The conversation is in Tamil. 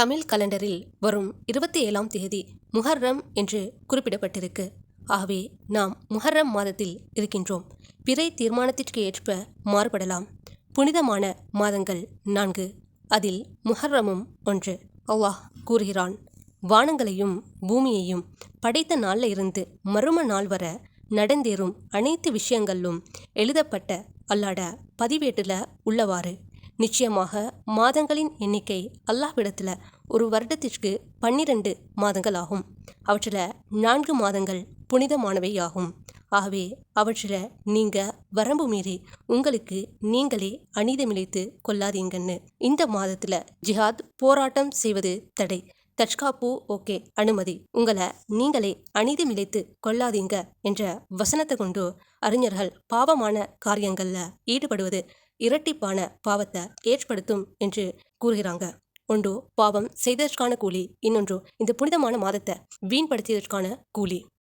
தமிழ் கலண்டரில் வரும் 27ஆம் தேதி முஹர்ரம் என்று குறிப்பிடப்பட்டிருக்கு. ஆகவே நாம் முஹர்ரம் மாதத்தில் இருக்கின்றோம். பிறை தீர்மானத்திற்கு ஏற்ப மாறுபடலாம். புனிதமான மாதங்கள் 4. அதில் முஹர்ரமும் ஒன்று. அல்லாஹ் கூறுகிறான், வானங்களையும் பூமியையும் படைத்த நாள்ல இருந்து மறும நாள் வர நடந்தேறும் அனைத்து விஷயங்களும் எழுதப்பட்ட அல்லாட பதிவேட்டுல உள்ளவாறு. நிச்சயமாக மாதங்களின் எண்ணிக்கை அல்லாஹ்விடத்துல ஒரு வருடத்திற்கு 12 மாதங்கள் ஆகும். அவற்றில் 4 மாதங்கள் புனிதமானவையாகும். ஆகவே அவற்றில் நீங்க வரம்பு மீறி உங்களுக்கு நீங்களே அநீதமிழைத்து கொள்ளாதீங்கன்னு. இந்த மாதத்துல ஜிஹாத் போராட்டம் செய்வது தடை, தற்காப்பு ஓகே அனுமதி, உங்களை நீங்களே அநீதமிழைத்து கொள்ளாதீங்க என்ற வசனத்தை கொண்டு அறிஞர்கள் பாவமான காரியங்கள்ல ஈடுபடுவது இரட்டிப்பான பாவத்தை ஏற்படுத்தும் என்று கூறுகிறாங்க. ஒன்று பாவம் செய்ததற்கான கூலி, இன்னொன்று இந்த புனிதமான மாதத்தை வீண்படுத்தியதற்கான கூலி.